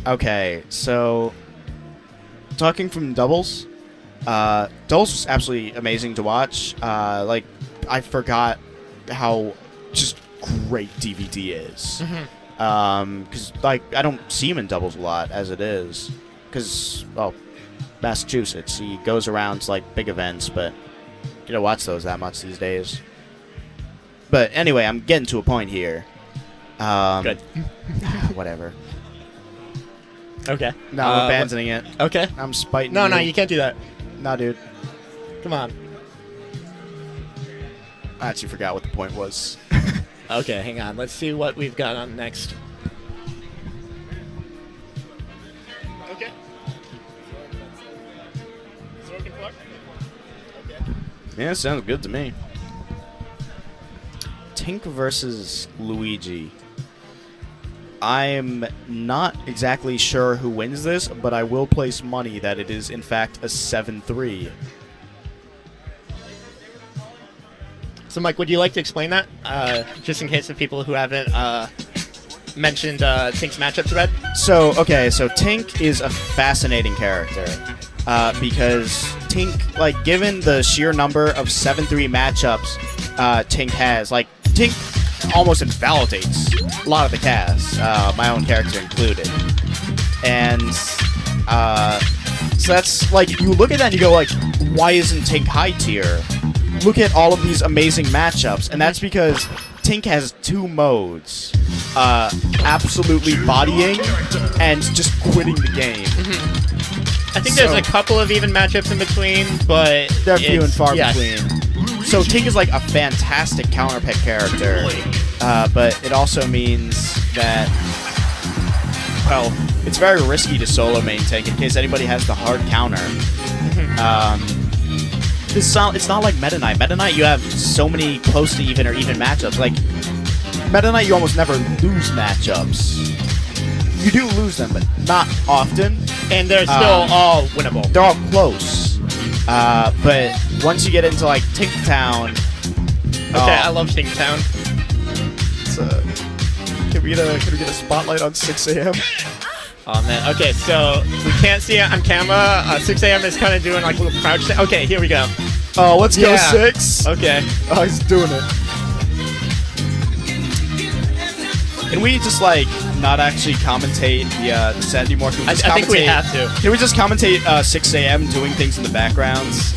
Okay, so talking from doubles, doubles was absolutely amazing to watch. Like, I forgot how just great DVD is. Because, like, I don't see him in doubles a lot as it is. Because, well, Massachusetts, he goes around to, like, big events, but you don't watch those that much these days. But anyway, I'm getting to a point here. Good. Whatever. Okay. No, I'm abandoning it. Okay. I'm spiting No, you. no, you can't do that. Nah, dude. Come on. I actually forgot what the point was. Okay, hang on. Let's see what we've got on next. Okay. Zork and Flarp? Okay. Yeah, sounds good to me. Tink versus Luigi. I'm not exactly sure who wins this, but I will place money that it is, in fact, a 7-3. So, Mike, would you like to explain that? Just in case of people who haven't mentioned Tink's matchup thread? So Tink is a fascinating character. Because Tink, like, given the sheer number of 7-3 matchups Tink has, like, Tink almost invalidates a lot of the cast, my own character included. And so that's, like, you look at that and you go, like, why isn't Tink high tier? Look at all of these amazing matchups, and that's because Tink has 2 modes. Absolutely bodying and just quitting the game. I think there's a couple of even matchups in between, but they're few and far yes. between. So Tink is like a fantastic counter pick character, but it also means that, well, it's very risky to solo main Tink in case anybody has the hard counter. It's not like Meta Knight. Meta Knight, you have so many close to even or even matchups. Like, Meta Knight, you almost never lose matchups. You do lose them, but not often. And they're still all winnable. They're all close. But once you get into, like, Tink Town... Okay, I love Tink Town. Can we get a spotlight on 6 a.m.? Oh, man. Okay, so we can't see it on camera. 6 a.m. is kind of doing, like, a little crouch thing. Okay, here we go. Oh, let's go 6. Okay. Oh, he's doing it. Can we just, like, not actually commentate the set anymore? Can we just I think we have to. Can we just commentate 6 a.m. doing things in the backgrounds?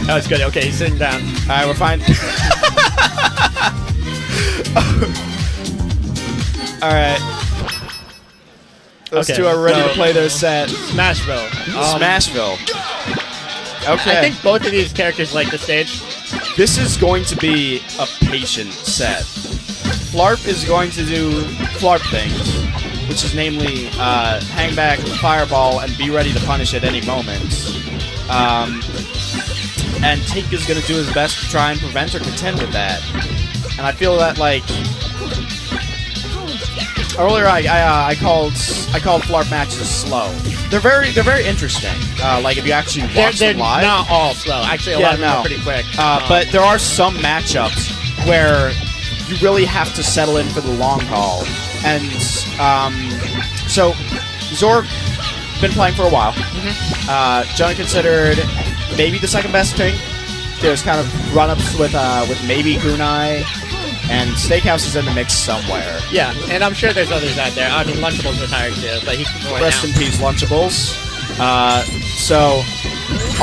Oh, it's good. Okay, he's sitting down. All right, we're fine. All right. Those two are ready to play their set. Smashville. Smashville. Okay. I think both of these characters like the stage. This is going to be a patient set. Flarp is going to do Flarp things, which is namely hang back, fireball, and be ready to punish at any moment. And Tink is going to do his best to try and prevent or contend with that. And I feel that, like, earlier I called Flarp matches slow. They're very interesting. Like, if you actually watch them live, they're not all slow. Actually, a lot of them are pretty quick. But there are some matchups where you really have to settle in for the long haul. And so Zork been playing for a while. Generally considered maybe the second best Tink. There's kind of run-ups with maybe Kunai, and Steakhouse is in the mix somewhere. Yeah, and I'm sure there's others out there. I mean, Lunchable's retired too, but he can go Rest in peace, Lunchables. So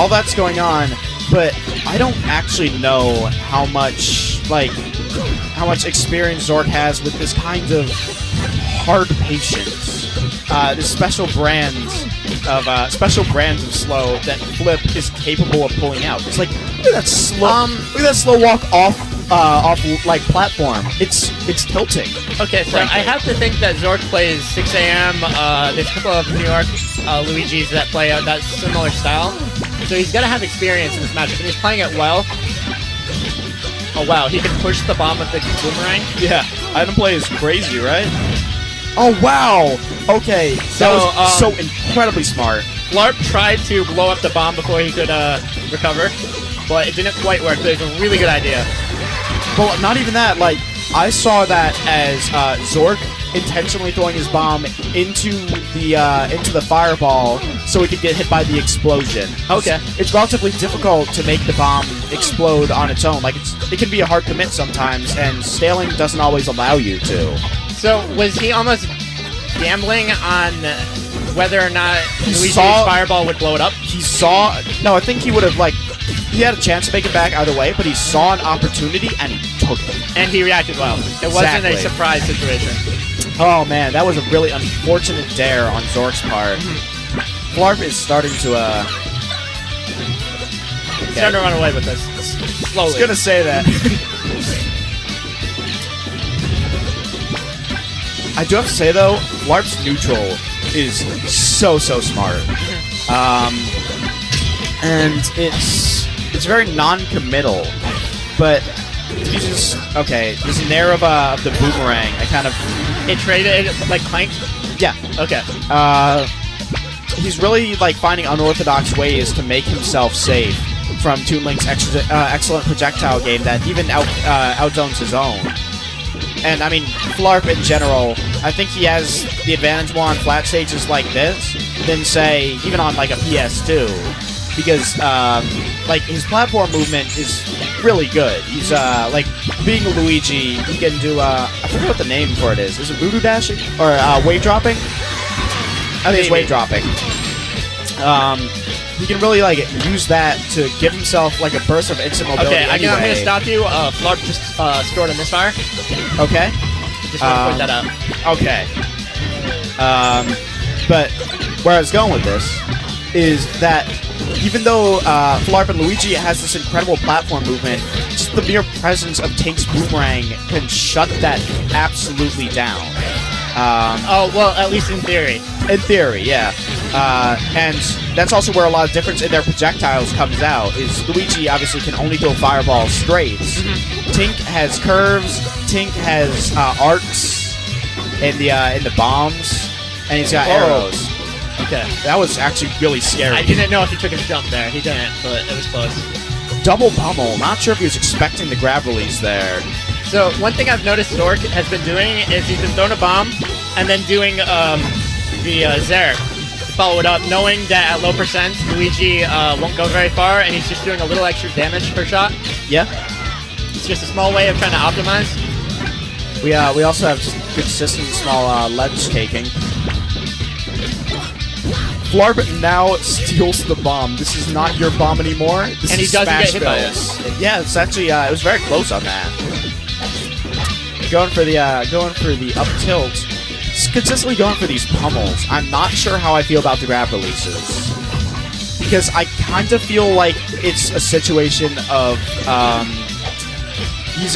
all that's going on, but I don't actually know how much experience Zork has with this kind of hard patience. This special brand of slow that Flip is capable of pulling out. It's like, look at that slow walk off like platform. It's tilting. Okay, so I have to think that Zork plays 6 a.m. There's a couple of New York Luigis that play that similar style, so he's got to have experience in this matchup, and he's playing it well. Oh wow, he can push the bomb with the boomerang. Yeah, item play is crazy, right? Oh wow. Okay, so that was so incredibly smart. Flarp tried to blow up the bomb before he could recover, but it didn't quite work. But it was a really good idea. Well, not even that. Like, I saw that as Zork intentionally throwing his bomb into the fireball so he could get hit by the explosion. Okay. It's relatively difficult to make the bomb explode on its own. Like it can be a hard commit sometimes, and scaling doesn't always allow you to. So was he almost gambling on whether or not Luigi's saw- fireball would blow it up? No, I think he would have he had a chance to make it back either way, but he saw an opportunity and he took it. And he reacted well. It wasn't a Exactly. surprise situation. Oh man, that was a really unfortunate dare on Zork's part. Flarp is starting to He's starting to run away with this. I Slowly. was gonna say that. I do have to say though, Flarp's neutral is so smart. And it's very non-committal, but uses this nair of the boomerang. I kind of It traded, like, clanked? yeah. Okay. He's really finding unorthodox ways to make himself safe from Toon Link's excellent projectile game that even outzones his own. And I mean, Flarp in general, I think he has the advantage more on flat stages like this than say even on a PS2, because his platform movement is really good. He's being Luigi, he can do I forget what the name for it is. Is it voodoo dashing or wave dropping? I think it's wave dropping. He can really use that to give himself a burst of instant mobility. Okay, anyway. I'm going to stop you. Flarp just stored a misfire. Okay. Just want to point that out. Okay. But where I was going with this is that even though Flarp and Luigi has this incredible platform movement, just the mere presence of Tank's boomerang can shut that absolutely down. Oh, well, at least in theory. In theory, yeah. And that's also where a lot of difference in their projectiles comes out, is Luigi obviously can only throw fireballs straight. Tink has curves, Tink has arcs in the bombs, and he's got arrows. Okay. That was actually really scary. I didn't know if he took his jump there. He didn't, but it was close. Double pummel. Not sure if he was expecting the grab release there. So, one thing I've noticed Zork has been doing is he's been throwing a bomb and then doing the Zork to follow it up, knowing that at low percent, Luigi won't go very far, and he's just doing a little extra damage per shot. Yeah. It's just a small way of trying to optimize. We also have just consistent small ledge taking. Flarp now steals the bomb. This is not your bomb anymore. This And he is doesn't get Smash hit by Bills. Yeah, it's actually it was very close on that. Going for the up tilt. Just consistently going for these pummels. I'm not sure how I feel about the grab releases, because I kind of feel like it's a situation of he's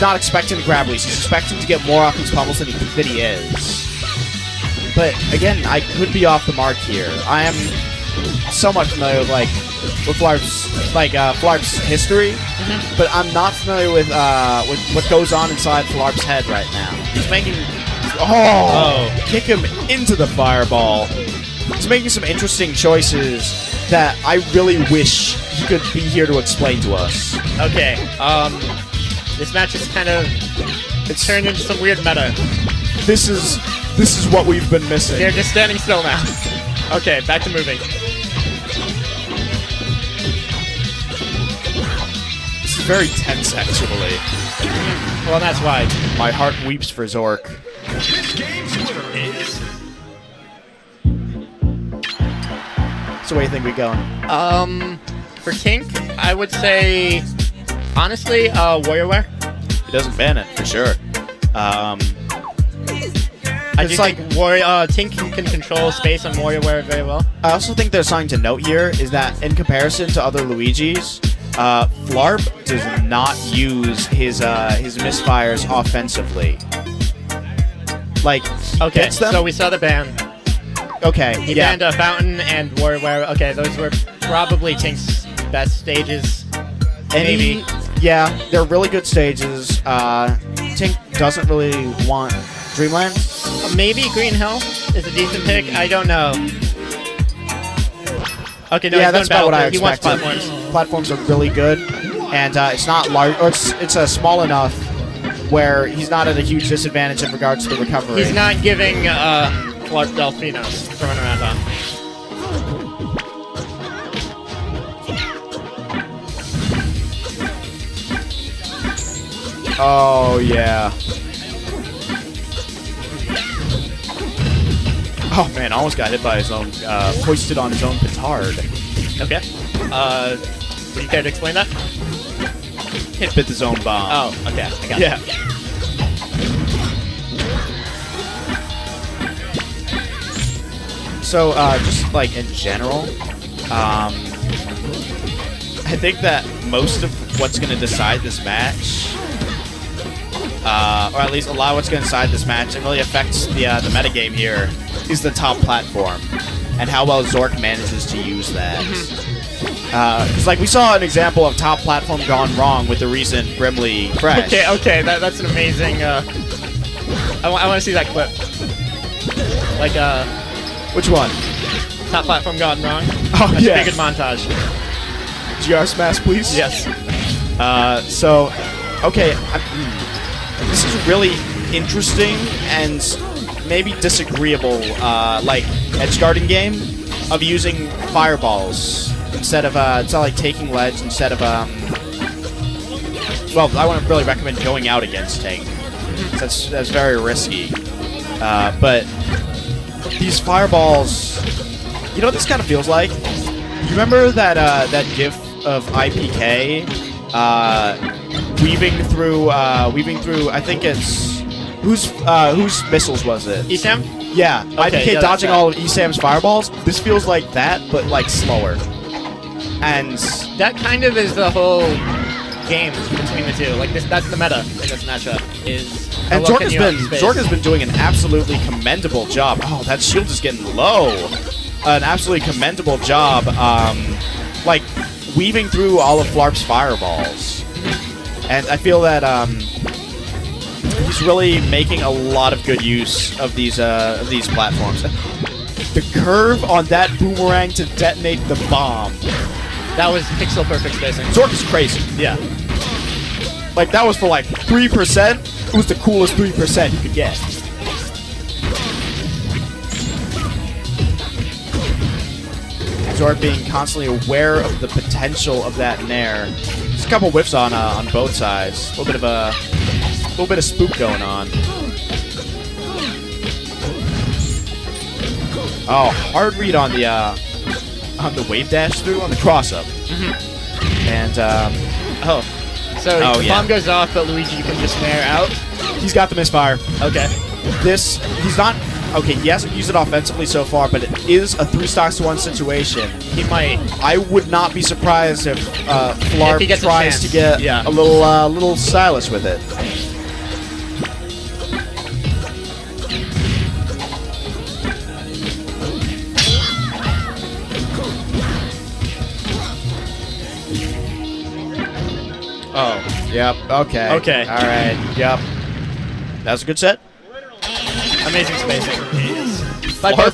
not expecting the grab release. He's expecting to get more off these pummels than he is. But again, I could be off the mark here. I am somewhat familiar with Flarp's history, but I'm not familiar with what goes on inside Flarp's head right now. He's making kick him into the fireball. He's making some interesting choices that I really wish he could be here to explain to us. Okay, this match is it's turned into some weird meta. This is what we've been missing. They're just standing still now. Okay, back to moving. This is very tense, actually. Well, that's why. My heart weeps for Zork. This game's winner is... So where do you think we going? For Tink, I would say, honestly, WarioWare. He doesn't ban it, for sure. I do think Tink can control space on WarioWare very well. I also think there's something to note here is that in comparison to other Luigis, Flarp does not use his misfires offensively. Okay, hits them. so we saw the ban. Okay, He yeah. banned Fountain and WarioWare. Okay, those were probably Tink's best stages. Maybe. Yeah, they're really good stages. Tink doesn't really want Dreamland. Maybe Green Hill is a decent pick. I don't know. Okay, no, Yeah, he's that's going about what I Battlefield. He wants expected. platforms. Platforms are really good, and it's not large, or it's a small enough where he's not at a huge disadvantage in regards to the recovery. He's not giving Flarp Delfinos to run around on. Oh, yeah. Oh, man, almost got hit by his own, hoisted on his own petard. Okay. Would you care to explain that? Hit with his own bomb. Oh, okay. I got Yeah. it. So, just like in general, I think that most of what's going to decide this match, or at least a lot of what's going to decide this match and really affects the metagame here, is the top platform and how well Zork manages to use that. Because like we saw an example of top platform gone wrong with the recent Brimley Fresh. Okay, that's an amazing. I want to see that clip. Like Which one? top platform gone wrong. Oh, That's yeah. a good montage. GR smash, please. Yes. So, okay, this is really interesting and maybe disagreeable, like, edge guarding game of using fireballs instead of, it's not like taking ledge instead of, well, I wouldn't really recommend going out against Tank. That's very risky. But these fireballs, you know what this kind of feels like? You remember that that GIF of IPK weaving through? I think it's whose missiles was it? Esam? Yeah, IPK yeah, dodging that's all of Esam's fireballs. This feels like that, but like slower. And That kind of is the whole game between the two. Like that's the meta in this matchup. How and well Zork can has you been outspace? Zork has been doing an absolutely commendable job. Oh, that shield is getting low. An absolutely commendable job, like weaving through all of Flarp's fireballs, and I feel that he's really making a lot of good use of these platforms. The curve on that boomerang to detonate the bomb. That was pixel perfect spacing. Zork is crazy. Yeah. Like that was for like 3%. It was the coolest 3% you could get. Zork being constantly aware of the potential of that nair. There's a couple whiffs on both sides. A little bit of spook going on. Oh, hard read on the wave dash through on the cross up. And So Oh, the yeah. bomb goes off, but Luigi can just nair out. he's got the misfire. Okay. He's not. Okay, he hasn't used it offensively so far, but it is a 3 stocks to 1 situation. He might. I would not be surprised if Flarp If he gets a tries chance. to get Yeah. a little stylish with it. Oh, yep, okay. Okay. All right, yep. That was a good set. Amazing spacing. Flarp By both